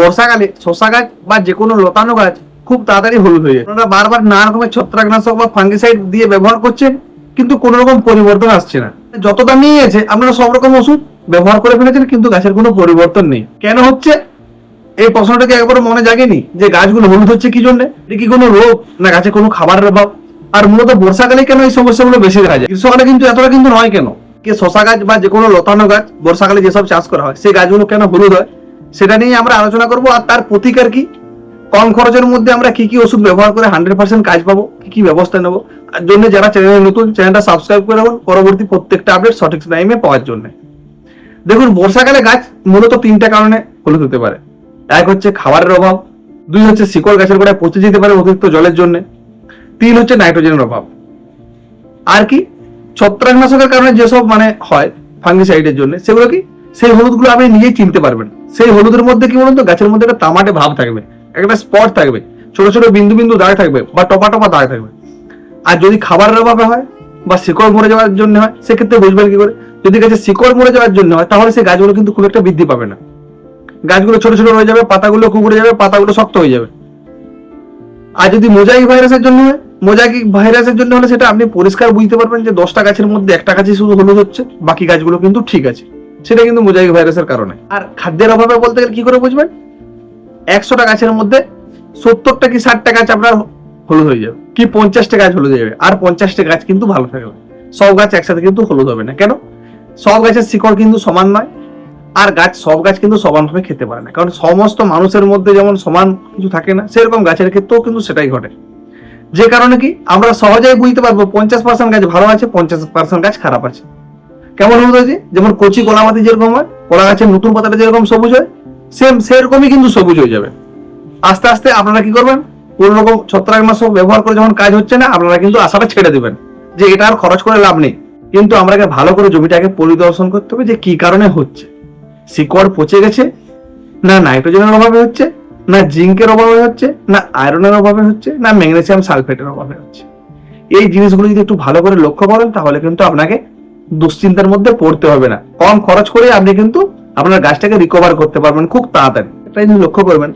বর্ষাকালে শশা গাছ বা যে কোনো লতানো গাছ খুব তাড়াতাড়ি হলুদ হয়ে যায়। আপনারা বারবার নানা রকমের ছত্রাকনাশক বা ফাঙ্গিসাইড দিয়ে ব্যবহার করছেন, কিন্তু কোনো রকম পরিবর্তন আসছে না। যত দামি আছে আপনারা সব রকম ওষুধ ব্যবহার করে ফেলেছেন, কিন্তু গাছের কোনো পরিবর্তন নেই। কেন হচ্ছে এই প্রশ্নটাকে একবার মনে জাগেনি যে গাছগুলো হলুদ হচ্ছে কি জন্য? এটা কি কোনো রোগ, না গাছে কোনো খাবারের অভাব? আর মূলত বর্ষাকালে কেন এই সমস্যাগুলো বেশি দেখা যায়? গ্রীষ্মকালে কিন্তু এতটা কিন্তু নয়। কেন কি শশা গাছ বা যে কোনো লতানো গাছ বর্ষাকালে যেসব চাষ করা হয় সেই গাছগুলো কেন হলুদ হয়, সেটা নিয়ে আমরা আলোচনা করব। আর তার প্রতিকার কি, কম খরচের মধ্যে আমরা কি কি ওষুধ ব্যবহার করে 100% কাজ পাবো, কি কি ব্যবস্থা নেবো, তার জন্য যারা চ্যানেলে নতুন, চ্যানেলটা সাবস্ক্রাইব করে রাখুন পরবর্তী প্রত্যেকটা আপডেট সঠিক টাইমে পাওয়ার জন্য। দেখুন, বর্ষাকালে গাছ মূলত 3টা কারণে হলুদ হতে পারে। এক হচ্ছে খাবারের অভাব, 2 হচ্ছে শিকড় গাছের গোড়ায় পচে যেতে পারে অতিরিক্ত জলের জন্য, 3 হচ্ছে নাইট্রোজেনের অভাব। আর কি ছত্রাকনাশকের কারণে যেসব হয় ফাঙ্গিসাইডের জন্য, সেগুলো কি সেই হলুদগুলো আপনি নিজেই চিনতে পারবেন। সেই হলুদের মধ্যে কি বলুন তো, গাছের মধ্যে একটা তামাটে ভাব থাকবে, একটা স্পট থাকবে, ছোট ছোট বিন্দু বিন্দু দাগ থাকবে বা টপা টপা দাগ থাকবে। আর যদি খাবারের অভাবে হয় বা শিকড় মরে যাওয়ার জন্য হয়, সেক্ষেত্রে বুঝবেন কি করে? যদি গাছে শিকড় মরে যাওয়ার জন্য হয়, তাহলে সেই গাছগুলো কিন্তু খুব একটা বৃদ্ধি পাবে না। গাছগুলো ছোট ছোট হয়ে যাবে, পাতাগুলো কুকুরে যাবে, পাতাগুলো শক্ত হয়ে যাবে। আর যদি মোজাইক ভাইরাসের জন্য হয়, মোজাইক ভাইরাসের জন্য হলে সেটা আপনি পরিষ্কার বুঝতে পারবেন যে 10টা গাছের মধ্যে একটা গাছই শুধু হলুদ হচ্ছে, বাকি গাছগুলো কিন্তু ঠিক আছে। সেটা কিন্তু মোজাইক ভাইরাসের কারণে। আর খাদ্যের অভাবে বলতে গেলে কি করে বুঝবেন? 100টা গাছের মধ্যে 70টা কি 60টা গাছ আপনার হলুদ হয়ে যাবে, কি 50টা গাছ হলুদ হয়ে যাবে, আর 50টা গাছ কিন্তু ভালো থাকবে। সব গাছ একসাথে কিন্তু হলুদ হবে না। কেন? সব গাছের শিকড় কিন্তু সমান নয়, আর সব গাছ কিন্তু সমানভাবে খেতে পারে না। কারণ সমস্ত মানুষের মধ্যে যেমন সমান কিছু থাকে না, সেরকম গাছের ক্ষেত্রেও কিন্তু সেটাই ঘটে। যে কারণে কি আমরা সহজেই বুঝতে পারবো 50% গাছ ভালো আছে, 50% গাছ খারাপ আছে। কেমন হলুদ হয়েছে? যেমন কচি কলা মাটি যেরকম হয়, কলা গাছের নতুন পাতাটা যেরকম সবুজ হয়, সেরকমই কিন্তু সবুজ হয়ে যাবে। আস্তে আস্তে আপনারা কি করবেন? কোন রকম ছত্রাকনাশক ব্যবহার করে যখন কাজ হচ্ছে না, আপনারা কিন্তু আশাটা ছেড়ে দিবেন যে এটা আর খরচ করে লাভ নেই। কিন্তু আমাকে ভালো করে জমিটাকে পরিদর্শন করতে হবে যে কি কারণে হচ্ছে। শিকড় পচে গেছে, না নাইট্রোজেনের অভাবে হচ্ছে, না জিঙ্কের অভাবে হচ্ছে, না আয়রনের অভাবে হচ্ছে, না ম্যাগনেসিয়াম সালফেটের অভাবে হচ্ছে। এই জিনিসগুলো যদি একটু ভালো করে লক্ষ্য করেন, তাহলে কিন্তু আপনাকে দুশ্চিন্তার মধ্যে পড়তে হবে না। কম খরচ করে আপনি কিন্তু আপনার গাছটাকে রিকভার করতে পারবেন খুব তাড়াতাড়ি। একটা জিনিস লক্ষ্য করবেন,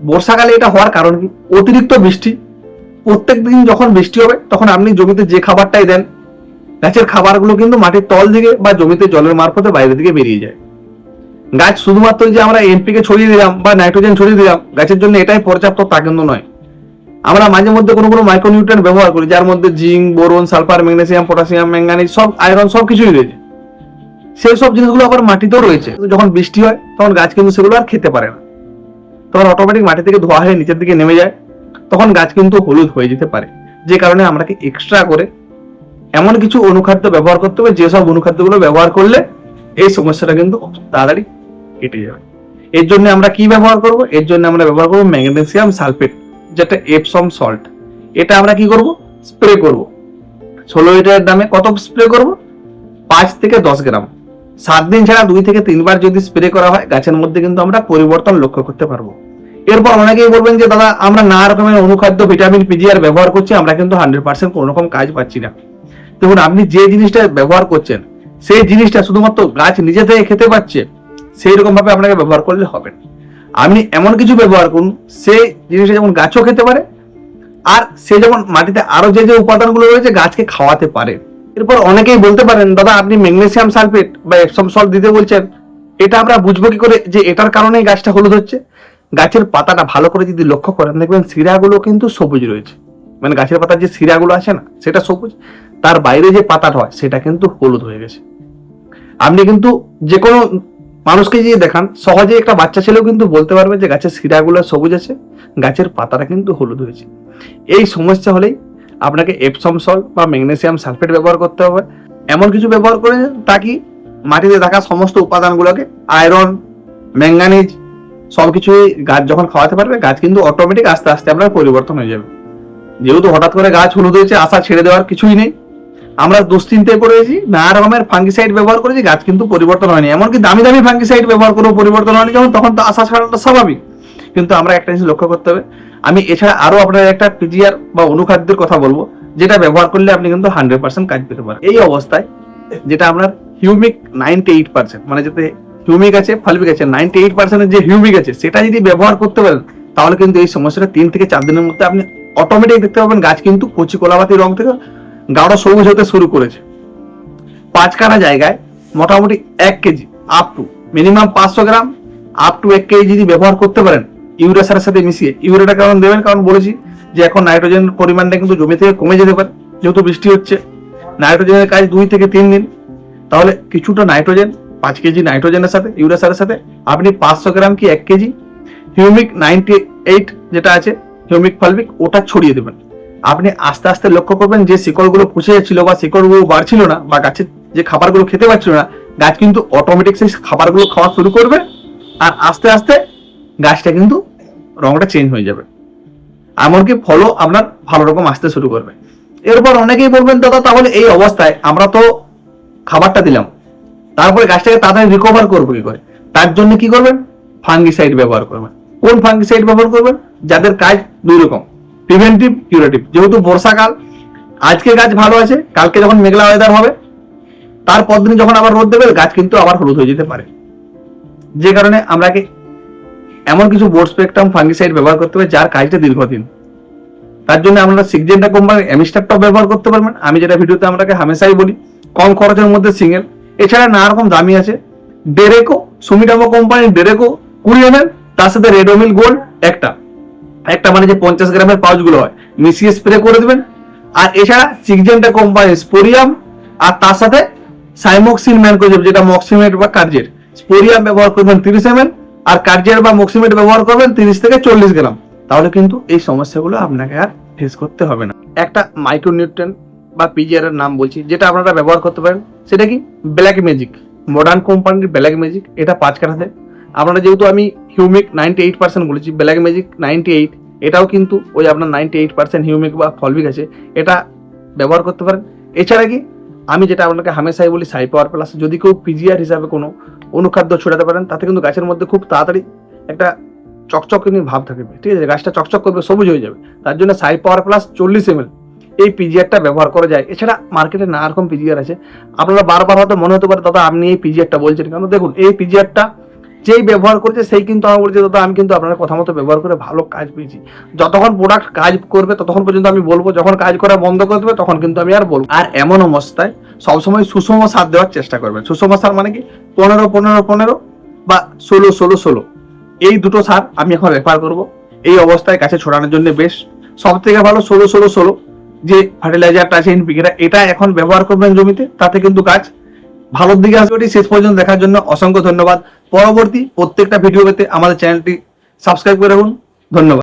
বর্ষাকালে এটা হওয়ার কারণ কি? অতিরিক্ত বৃষ্টি। প্রত্যেক দিন যখন বৃষ্টি হবে, তখন আপনি জমিতে যে খাবারটাই দেন, গাছের খাবারগুলো কিন্তু মাটির তল দিকে বা জমিতে জলের মারফতে বাইরের দিকে বেরিয়ে যায়। গাছ শুধুমাত্র যে আমরা এনপিকে ছড়িয়ে দিলাম বা নাইট্রোজেন ছড়িয়ে দিলাম গাছের জন্য এটাই পর্যাপ্ত, তা কিন্তু নয়। আমরা মাঝে মধ্যে কোনো কোনো মাইক্রোনিউট্রিয়েন্ট ব্যবহার করি, যার মধ্যে zinc, boron, sulphur, magnesium, potassium, manganese, সব আয়রন সব কিছুই রয়েছে। সেই সব জিনিসগুলো আবার মাটিতেও রয়েছে। যখন বৃষ্টি হয় তখন গাছ কিন্তু সেগুলো আর খেতে পারে না, তখন অটোমেটিক মাটি থেকে ধোয়া হয়ে নিচের দিকে নেমে যায়, তখন গাছ কিন্তু হলুদ হয়ে যেতে পারে। যে কারণে আমাকে এক্সট্রা করে এমন কিছু অনুখাদ্য ব্যবহার করতে হবে, যেসব অনুখাদ্যগুলো ব্যবহার করলে এই সমস্যাটা কিন্তু তাড়াতাড়ি কেটে যাবে। এর জন্য আমরা কি ব্যবহার করব? এর জন্য আমরা ব্যবহার করব ম্যাগনেসিয়াম সালফেট, যেটা এপসম সল্ট। এটা আমরা কি করব? স্প্রে করব। 16 লিটারের দামে কত স্প্রে করব? 5 থেকে 10 গ্রাম। 7 দিন ছাড়া 2 থেকে 3 বার যদি স্প্রে করা হয়, গাছের মধ্যে কিন্তু আমরা পরিবর্তন লক্ষ্য করতে পারবো। এরপর অনেকেই বলবেন যে দাদা আমরা নানা রকমের অনুখাদ্য, ভিটামিন, পিজিআর ব্যবহার করছি, আমরা কিন্তু 100% কোনো রকম কাজ পাচ্ছি না। দেখুন, আপনি যে জিনিসটা ব্যবহার করছেন সেই জিনিসটা শুধুমাত্র গাছ নিজে থেকে খেতে পাচ্ছে, সেই রকম ভাবে আপনাকে ব্যবহার করলে হবে না। আপনি এমন কিছু ব্যবহার করুন সেই জিনিসটা যেমন গাছও খেতে পারে, আর সে যেমন মাটিতে আরো যে যে উপাদানগুলো রয়েছে গাছকে খাওয়াতে পারে। এরপর অনেকেই বলতে পারেন দাদা আপনি ম্যাগনেসিয়াম সালফেট বা এপসম সল্ট দিতে বলছেন, এটা আমরা বুঝবো কি করে যে এটার কারণেই গাছটা হলুদ হচ্ছে? গাছের পাতাটা ভালো করে যদি লক্ষ্য করেন, দেখবেন শিরাগুলো কিন্তু সবুজ রয়েছে। মানে গাছের পাতার যে শিরাগুলো আছে না, সেটা সবুজ, তার বাইরে যে পাতাটা হয় সেটা কিন্তু হলুদ হয়ে গেছে। আপনি কিন্তু যে কোনো মানুষকে যদি দেখান, সহজে একটা বাচ্চা ছেলেও কিন্তু বলতে পারবে যে গাছের শিরাগুলো সবুজ আছে, গাছের পাতাটা কিন্তু হলুদ হয়েছে। এই সমস্যা হলেই আপনাকে এপসম সল্ট বা ম্যাগনেসিয়াম সালফেট ব্যবহার করতে হবে। এমন কিছু ব্যবহার করে তাকে মাটিতে থাকা সমস্ত উপাদানগুলোকে, আয়রন, ম্যাঙ্গানিজ সবকিছুই গাছ যখন খাওয়াতে পারবে, গাছ কিন্তু অটোমেটিক আস্তে আস্তে আপনার পরিবর্তন হয়ে যাবে। যেহেতু হঠাৎ করে গাছ হলুদ হয়েছে, আশা ছেড়ে দেওয়ার কিছুই নেই। আমরা দুশ্চিন্তায় পড়েছি, নানা রকমের ফাঙ্গিসাইড ব্যবহার করেছি, গাছ কিন্তু পরিবর্তন হয়নি। এমনকি দামি দামি ফাঙ্গিসাইড ব্যবহার করেও পরিবর্তন হয়নি, যখন তখন তো আশা ছাড়াটা স্বাভাবিক। কিন্তু আমরা একটা জিনিস লক্ষ্য করতে হবে, আমি এছাড়া আরো আপনার একটা পিজিআর বা অনুখাদ্যের কথা বলবো, যেটা ব্যবহার করলে আপনি কিন্তু 100% কাজ পেতে পারেন। এই অবস্থায় যেটা আপনার হিউমিক 98%, মানে যাতে হিউমিক আছে, ফালবিক আছে, 98% যে হিউমিক আছে সেটা যদি ব্যবহার করতে পারেন তাহলে কিন্তু এই সমস্যাটা 3 থেকে 4 দিনের মধ্যে আপনি অটোমেটিক দেখতে পাবেন গাছ কিন্তু কচি কলাপাতি রং থেকে গাঢ় সবুজ হতে শুরু করেছে। 5 কাঠা জায়গায় মোটামুটি 1 KG up to minimum 500 gram up to 1 KG যদি ব্যবহার করতে পারেন ইউরিয়া সারের সাথে মিশিয়ে। ইউরিয়াটা কারণ দেবেন, কারণ বলেছি যে এখন নাইট্রোজেনের পরিমাণটা কিন্তু জমি থেকে কমে যেতে পারে যেহেতু বৃষ্টি হচ্ছে। নাইট্রোজেনের কাজ 2 থেকে 3 দিন, তাহলে কিছুটা নাইট্রোজেন 5 কেজি নাইট্রোজেনের সাথে ইউরিয়া সারের সাথে আপনি 500 গ্রাম কি 1 কেজি হিউমিক 98 যেটা আছে হিউমিক ফালবিক ওটা ছড়িয়ে দেবেন। আপনি আস্তে আস্তে লক্ষ্য করবেন যে শিকড়গুলো পচে যাচ্ছিল বা শিকড়গুলো বাড়ছিল না বা গাছের যে খাবারগুলো খেতে পারছিল না, গাছ কিন্তু অটোমেটিক সেই খাবারগুলো খাওয়া শুরু করবে আর আস্তে আস্তে গাছটা কিন্তু রংটা চেঞ্জ হয়ে যাবে, এমনকি ফলও আপনার ভালো রকম আসতে শুরু করবে। এরপর অনেকেই বলবেন দাদা তাহলে এই অবস্থায় আমরা তো খাবারটা দিলাম, তারপরে গাছটাকে তাড়াতাড়ি রিকভার করবো কি করে? তার জন্য কি করবেন? ফাঙ্গিসাইড ব্যবহার করবেন। কোন ফাঙ্গিসাইড ব্যবহার করবেন? যাদের কাজ 2 রকম, প্রিভেন্টিভ, কিউরেটিভ। যেহেতু বর্ষাকাল, আজকে গাছ ভালো আছে, কালকে যখন মেঘলা ওয়েদার হবে তারপর দিন যখন আবার রোদ দেবে গাছ কিন্তু আবার হলুদ হয়ে যেতে পারে। যে কারণে আমরাকে এমন কিছু বোর্ড স্পেকট্রাম ফাঙ্গিসাইড ব্যবহার করতে হবে যার কাজটা দীর্ঘদিন। তার জন্য আপনারা সিগজেন্টা কোম্পানির অ্যামিস্টারটাও ব্যবহার করতে পারবেন। আমি যেটা ভিডিওতে আপনাকে হামেশাই বলি, কম খরচের মধ্যে সিঙ্গেল। এছাড়া নানা রকম দামি আছে, ডেরেকো, সুমিটামো কোম্পানির ডেরেকো 20 ml, তার সাথে রেডোমিল গোল্ড একটা মানে যে 50 গ্রামের পাউচগুলো হয় মিশিয়ে স্প্রে করে দেবেন। আর এছাড়া সিগজেন্টা কোম্পানির স্পোরিয়াম আর তার সাথে সাইমোক্সিন ম্যানকোজেব যেটা মক্সিমেট বা কার্জের, স্পোরিয়াম ব্যবহার করবেন 30 ml আর কার্জের বা মক্সিমেট ব্যবহার করবেন 30 থেকে 40 গ্রাম। তাহলে কিন্তু এই সমস্যাগুলো আপনাকে আর ফেস করতে হবে না। একটা মাইক্রোনিউট্রিয়েন্ট বা পিজিআর এর নাম বলছি যেটা আপনারা ব্যবহার করতে পারেন, সেটা কি ব্ল্যাক ম্যাজিক, মডার্ন কোম্পানির ব্ল্যাক ম্যাজিক। এটা 5 কাঠাতে আপনারা, যেহেতু আমি হিউমিক 98% বলেছি, ব্ল্যাক ম্যাজিক 98, এটাও কিন্তু ওই আপনার 98% হিউমিক বা ফলবিক আছে, এটা ব্যবহার করতে পারেন। এছাড়া কি আমি যেটা আপনাকে হামেশাই বলি সাই পাওয়ার প্লাস, যদি কেউ পিজিআর হিসাবে কোনো অনুখাদ্য ছড়াতে পারেন তাতে কিন্তু গাছের মধ্যে খুব তাড়াতাড়ি একটা চকচকে ভাব থাকবে, ঠিক আছে, গাছটা চকচক করবে, সবুজ হয়ে যাবে। তার জন্য সাই পাওয়ার প্লাস 40 ml এই পিজিআরটা ব্যবহার করা যায়। এছাড়া মার্কেটে নানা রকম পিজিআর আছে, আপনারা বারবার হয়তো মনে হতে পারে দাদা আপনি এই পিজিআরটা বলছেন কেন। দেখুন এই পিজিআরটা যেই ব্যবহার করছে সেই কিন্তু আমার বলছে দাদা আমি কিন্তু আপনার কথা মতো ব্যবহার করে ভালো কাজ পেয়েছি। যতক্ষণ প্রোডাক্ট কাজ করবে ততক্ষণ পর্যন্ত আমি বলবো, যখন কাজ করা বন্ধ করে দেবে তখন কিন্তু আমি আর বলবো। আর এমন অবস্থায় সবসময় সুষম সার দেওয়ার চেষ্টা করবেন। সুষম সার মানে কি 15-15-15 বা 16-16-16 এই দুটো সার আমি এখন রেফার করব। এই অবস্থায় গাছে ছড়ানোর জন্য বেশ সব থেকে ভালো 16-16-16 যে ফার্টিলাইজারটা আছে এনপিকেটা, এটা এখন ব্যবহার করবেন জমিতে, তাতে কিন্তু গাছ ভালোর দিকে আসবে। শেষ পর্যন্ত দেখার জন্য অসংখ্য ধন্যবাদ। পরবর্তী প্রত্যেকটা ভিডিও পেতে আমাদের চ্যানেলটি সাবস্ক্রাইব করে রাখুন। ধন্যবাদ।